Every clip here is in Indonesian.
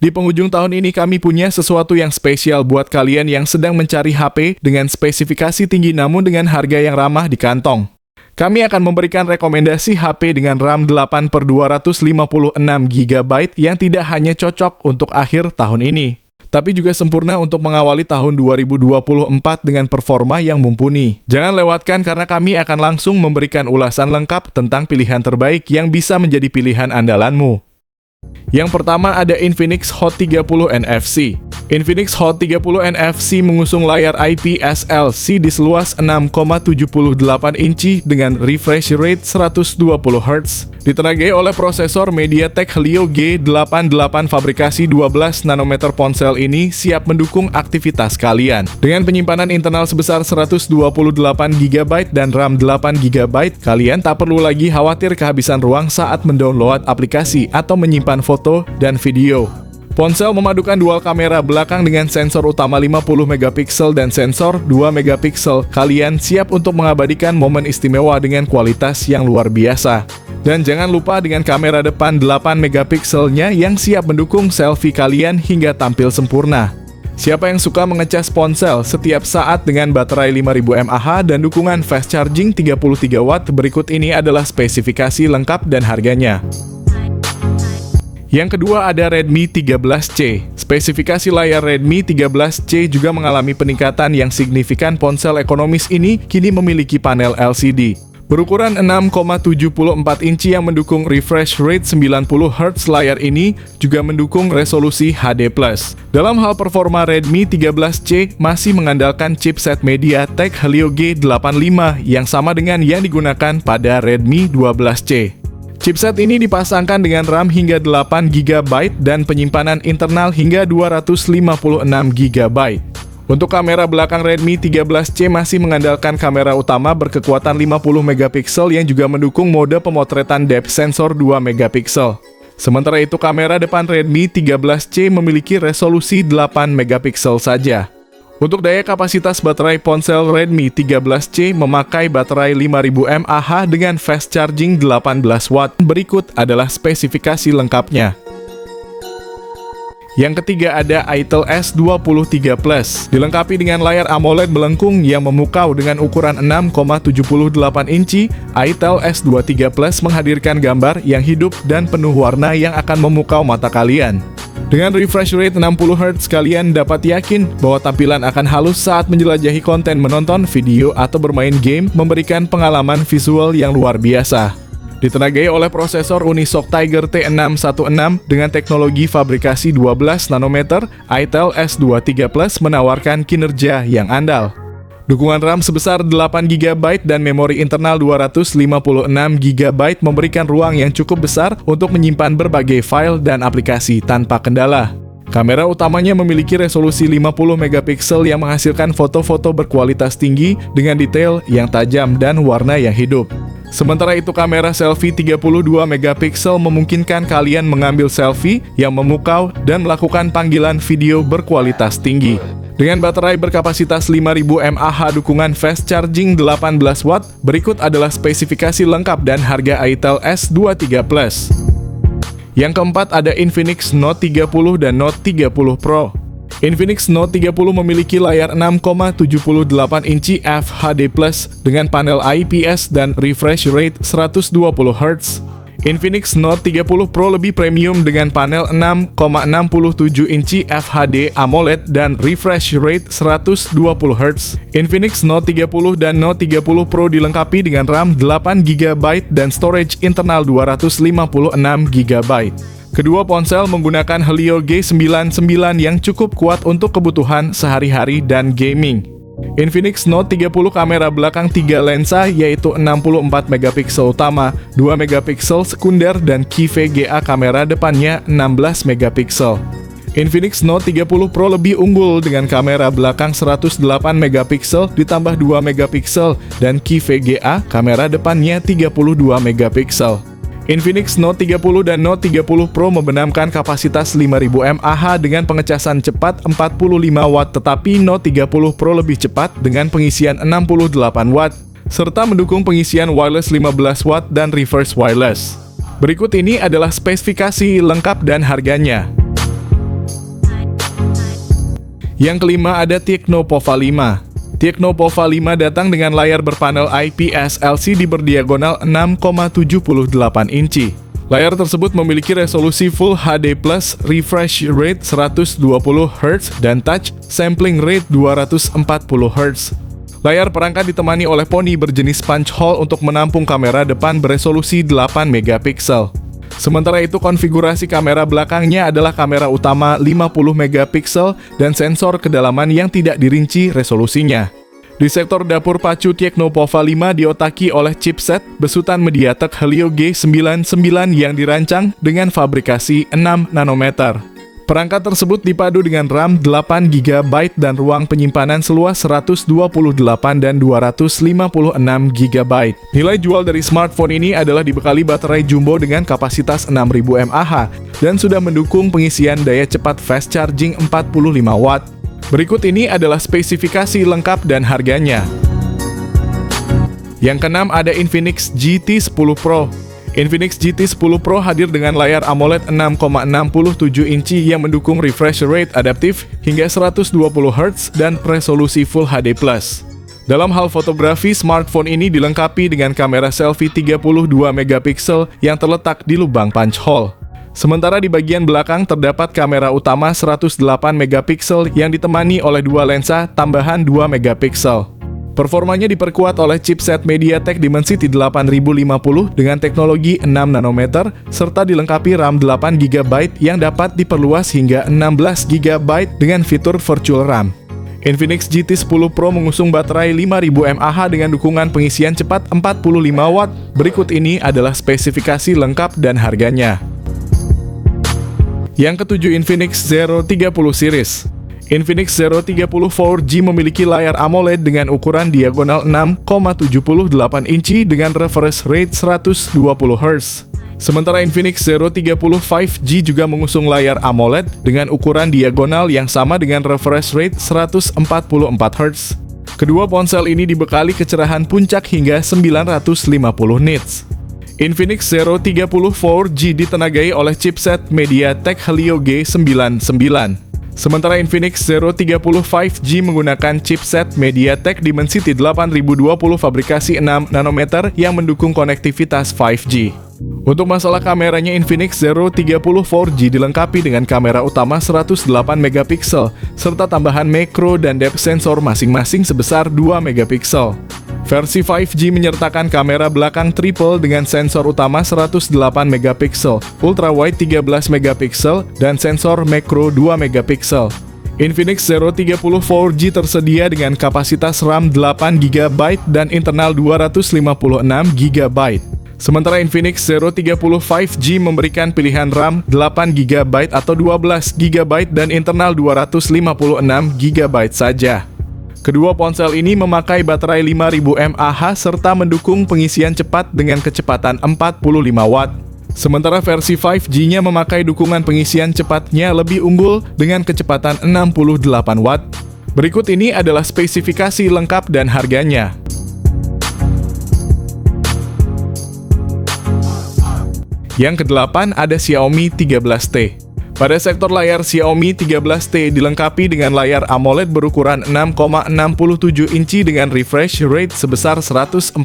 Di penghujung tahun ini kami punya sesuatu yang spesial buat kalian yang sedang mencari HP dengan spesifikasi tinggi namun dengan harga yang ramah di kantong. Kami akan memberikan rekomendasi HP dengan RAM 8/256GB yang tidak hanya cocok untuk akhir tahun ini, tapi juga sempurna untuk mengawali tahun 2024 dengan performa yang mumpuni. Jangan lewatkan karena kami akan langsung memberikan ulasan lengkap tentang pilihan terbaik yang bisa menjadi pilihan andalanmu. Yang pertama ada Infinix Hot 30 NFC. Infinix Hot 30 NFC mengusung layar IPS LCD seluas 6,78 inci dengan refresh rate 120Hz. Ditenagai oleh prosesor MediaTek Helio G88 fabrikasi 12 nanometer, ponsel ini siap mendukung aktivitas kalian. Dengan penyimpanan internal sebesar 128GB dan RAM 8GB, kalian tak perlu lagi khawatir kehabisan ruang saat mendownload aplikasi atau menyimpan foto dan video. Ponsel memadukan dual kamera belakang dengan sensor utama 50MP dan sensor 2MP. Kalian siap untuk mengabadikan momen istimewa dengan kualitas yang luar biasa. Dan jangan lupa dengan kamera depan 8MP-nya yang siap mendukung selfie kalian hingga tampil sempurna. Siapa yang suka mengecas ponsel setiap saat dengan baterai 5000 mAh dan dukungan fast charging 33W? Berikut ini adalah spesifikasi lengkap dan harganya. Yang kedua ada Redmi 13C. Spesifikasi layar Redmi 13C juga mengalami peningkatan yang signifikan. Ponsel ekonomis ini kini memiliki panel LCD berukuran 6,74 inci yang mendukung refresh rate 90Hz. Layar ini juga mendukung resolusi HD+. Dalam hal performa, Redmi 13C masih mengandalkan chipset MediaTek Helio G85 yang sama dengan yang digunakan pada Redmi 12C. Chipset ini dipasangkan dengan RAM hingga 8GB dan penyimpanan internal hingga 256GB. Untuk kamera belakang, Redmi 13C masih mengandalkan kamera utama berkekuatan 50MP yang juga mendukung mode pemotretan depth sensor 2MP. Sementara itu kamera depan Redmi 13C memiliki resolusi 8MP saja. Untuk daya kapasitas baterai, ponsel Redmi 13C memakai baterai 5000 mAh dengan fast charging 18W. Berikut adalah spesifikasi lengkapnya. Yang ketiga ada Itel S23 Plus. Dilengkapi dengan layar AMOLED melengkung yang memukau dengan ukuran 6,78 inci, Itel S23 Plus menghadirkan gambar yang hidup dan penuh warna yang akan memukau mata kalian. Dengan refresh rate 60Hz, kalian dapat yakin bahwa tampilan akan halus saat menjelajahi konten, menonton video, atau bermain game, memberikan pengalaman visual yang luar biasa. Ditenagai oleh prosesor Unisoc Tiger T616 dengan teknologi fabrikasi 12 nanometer, Itel S23 Plus menawarkan kinerja yang andal. Dukungan RAM sebesar 8GB dan memori internal 256GB memberikan ruang yang cukup besar untuk menyimpan berbagai file dan aplikasi tanpa kendala. Kamera utamanya memiliki resolusi 50MP yang menghasilkan foto-foto berkualitas tinggi dengan detail yang tajam dan warna yang hidup. Sementara itu kamera selfie 32MP memungkinkan kalian mengambil selfie yang memukau dan melakukan panggilan video berkualitas tinggi. Dengan baterai berkapasitas 5000 mAh, dukungan fast charging 18W, berikut adalah spesifikasi lengkap dan harga Itel S23 Plus. Yang keempat ada Infinix Note 30 dan Note 30 Pro. Infinix Note 30 memiliki layar 6,78 inci FHD+ dengan panel IPS dan refresh rate 120Hz. Infinix Note 30 Pro lebih premium dengan panel 6,67 inci FHD AMOLED dan refresh rate 120Hz. Infinix Note 30 dan Note 30 Pro dilengkapi dengan RAM 8GB dan storage internal 256GB. Kedua ponsel menggunakan Helio G99 yang cukup kuat untuk kebutuhan sehari-hari dan gaming. Infinix Note 30 kamera belakang 3 lensa yaitu 64MP utama, 2MP sekunder dan key VGA. Kamera depannya 16MP. Infinix Note 30 Pro lebih unggul dengan kamera belakang 108MP ditambah 2MP dan key VGA. Kamera depannya 32MP. Infinix Note 30 dan Note 30 Pro membenamkan kapasitas 5000 mAh dengan pengecasan cepat 45W, tetapi Note 30 Pro lebih cepat dengan pengisian 68W, serta mendukung pengisian wireless 15W dan reverse wireless. Berikut ini adalah spesifikasi lengkap dan harganya. Yang kelima ada Tecno Pova 5. Tecno Pova 5 datang dengan layar berpanel IPS LCD berdiagonal 6,78 inci. Layar tersebut memiliki resolusi Full HD+, refresh rate 120 Hz, dan touch sampling rate 240 Hz. Layar perangkat ditemani oleh poni berjenis punch hole untuk menampung kamera depan beresolusi 8 megapiksel. Sementara itu, konfigurasi kamera belakangnya adalah kamera utama 50 megapiksel dan sensor kedalaman yang tidak dirinci resolusinya. Di sektor dapur pacu, Tecno Pova 5 diotaki oleh chipset besutan MediaTek Helio G99 yang dirancang dengan fabrikasi 6 nanometer. Perangkat tersebut dipadu dengan RAM 8 GB dan ruang penyimpanan seluas 128 dan 256 GB. Nilai jual dari smartphone ini adalah dibekali baterai jumbo dengan kapasitas 6000 mAh dan sudah mendukung pengisian daya cepat fast charging 45 watt. Berikut ini adalah spesifikasi lengkap dan harganya. Yang keenam ada Infinix GT 10 Pro. Infinix GT 10 Pro hadir dengan layar AMOLED 6,67 inci yang mendukung refresh rate adaptif hingga 120 Hz dan resolusi Full HD+. Dalam hal fotografi, smartphone ini dilengkapi dengan kamera selfie 32 megapiksel yang terletak di lubang punch hole. Sementara di bagian belakang terdapat kamera utama 108 megapiksel yang ditemani oleh dua lensa tambahan 2 megapiksel. Performanya diperkuat oleh chipset MediaTek Dimensity 8050 dengan teknologi 6 nanometer serta dilengkapi RAM 8 GB yang dapat diperluas hingga 16 GB dengan fitur virtual RAM. Infinix GT 10 Pro mengusung baterai 5000 mAh dengan dukungan pengisian cepat 45 watt. Berikut ini adalah spesifikasi lengkap dan harganya. Yang ketujuh, Infinix Zero 30 series. Infinix Zero 30 4G memiliki layar AMOLED dengan ukuran diagonal 6,78 inci dengan refresh rate 120 Hz. Sementara Infinix Zero 30 5G juga mengusung layar AMOLED dengan ukuran diagonal yang sama dengan refresh rate 144 Hz. Kedua ponsel ini dibekali kecerahan puncak hingga 950 nits. Infinix Zero 30 4G ditenagai oleh chipset MediaTek Helio G99. Sementara Infinix Zero 30 5G menggunakan chipset MediaTek Dimensity 8020 fabrikasi 6 nanometer yang mendukung konektivitas 5G. Untuk masalah kameranya, Infinix Zero 30 4G dilengkapi dengan kamera utama 108 megapiksel serta tambahan makro dan depth sensor masing-masing sebesar 2 megapiksel. Versi 5G menyertakan kamera belakang triple dengan sensor utama 108 megapiksel, ultrawide 13 megapiksel, dan sensor makro 2 megapiksel. Infinix Zero 30 4G tersedia dengan kapasitas RAM 8 GB dan internal 256 GB. Sementara Infinix Zero 30 5G memberikan pilihan RAM 8 GB atau 12 GB dan internal 256 GB saja. Kedua ponsel ini memakai baterai 5000 mAh serta mendukung pengisian cepat dengan kecepatan 45 watt. Sementara versi 5G-nya memakai dukungan pengisian cepatnya lebih unggul dengan kecepatan 68 watt. Berikut ini adalah spesifikasi lengkap dan harganya. Yang kedelapan ada Xiaomi 13T. Pada sektor layar, Xiaomi 13T dilengkapi dengan layar AMOLED berukuran 6,67 inci dengan refresh rate sebesar 144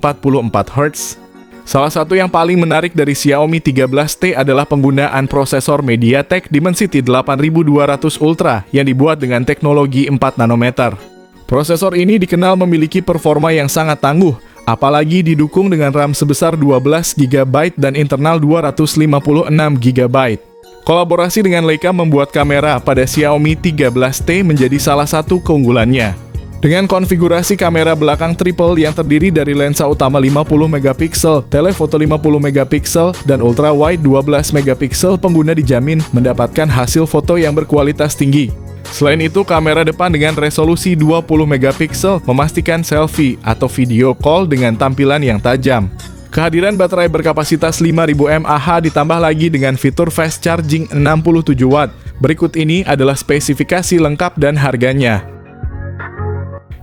Hz. Salah satu yang paling menarik dari Xiaomi 13T adalah penggunaan prosesor MediaTek Dimensity 8200 Ultra yang dibuat dengan teknologi 4 nanometer. Prosesor ini dikenal memiliki performa yang sangat tangguh, apalagi didukung dengan RAM sebesar 12 GB dan internal 256 GB. Kolaborasi dengan Leica membuat kamera pada Xiaomi 13T menjadi salah satu keunggulannya. Dengan konfigurasi kamera belakang triple yang terdiri dari lensa utama 50 megapiksel, telefoto 50 megapiksel, dan ultrawide 12 megapiksel, pengguna dijamin mendapatkan hasil foto yang berkualitas tinggi. Selain itu, kamera depan dengan resolusi 20 megapiksel memastikan selfie atau video call dengan tampilan yang tajam. Kehadiran baterai berkapasitas 5000 mAh ditambah lagi dengan fitur fast charging 67 watt. Berikut ini adalah spesifikasi lengkap dan harganya.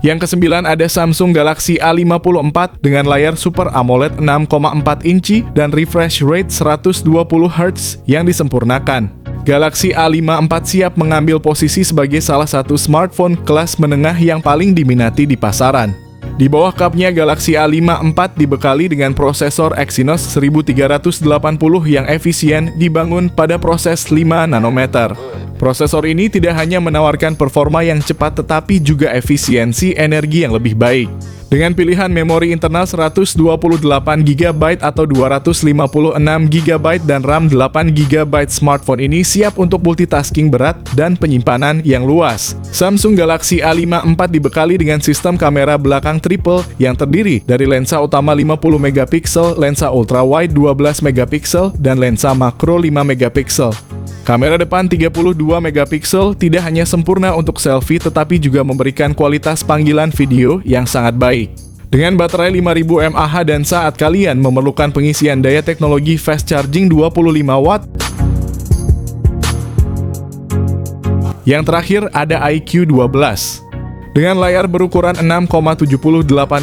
Yang kesembilan ada Samsung Galaxy A54 dengan layar Super AMOLED 6,4 inci dan refresh rate 120 Hz yang disempurnakan. Galaxy A54 siap mengambil posisi sebagai salah satu smartphone kelas menengah yang paling diminati di pasaran. Di bawah kapnya, Galaxy A54 dibekali dengan prosesor Exynos 1380 yang efisien dibangun pada proses 5 nanometer. Prosesor ini tidak hanya menawarkan performa yang cepat tetapi juga efisiensi energi yang lebih baik. Dengan pilihan memori internal 128GB atau 256GB dan RAM 8GB, smartphone ini siap untuk multitasking berat dan penyimpanan yang luas. Samsung Galaxy A54 dibekali dengan sistem kamera belakang triple yang terdiri dari lensa utama 50MP, lensa ultrawide 12MP, dan lensa makro 5MP. Kamera depan 32MP tidak hanya sempurna untuk selfie tetapi juga memberikan kualitas panggilan video yang sangat baik. Dengan baterai 5000 mAh dan saat kalian memerlukan pengisian daya teknologi fast charging 25W. Yang terakhir ada iQOO 12. Dengan layar berukuran 6,78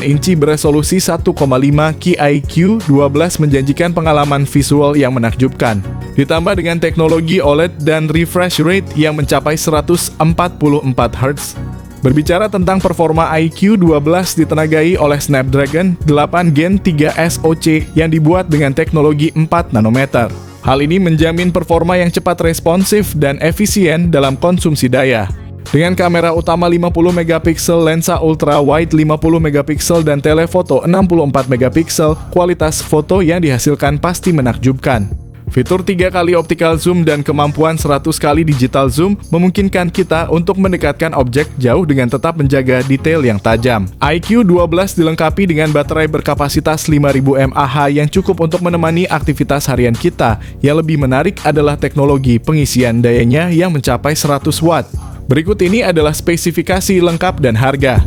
inci beresolusi 1,5K, iQOO 12 menjanjikan pengalaman visual yang menakjubkan. Ditambah dengan teknologi OLED dan refresh rate yang mencapai 144Hz. Berbicara tentang performa, iQOO 12 ditenagai oleh Snapdragon 8 Gen 3 SoC yang dibuat dengan teknologi 4 nanometer. Hal ini menjamin performa yang cepat, responsif, dan efisien dalam konsumsi daya. Dengan kamera utama 50MP, lensa ultrawide 50MP, dan telefoto 64MP, kualitas foto yang dihasilkan pasti menakjubkan. Fitur 3 kali optical zoom dan kemampuan 100 kali digital zoom memungkinkan kita untuk mendekatkan objek jauh dengan tetap menjaga detail yang tajam. iQOO 12 dilengkapi dengan baterai berkapasitas 5000 mAh yang cukup untuk menemani aktivitas harian kita. Yang lebih menarik adalah teknologi pengisian dayanya yang mencapai 100W. Berikut ini adalah spesifikasi lengkap dan harga.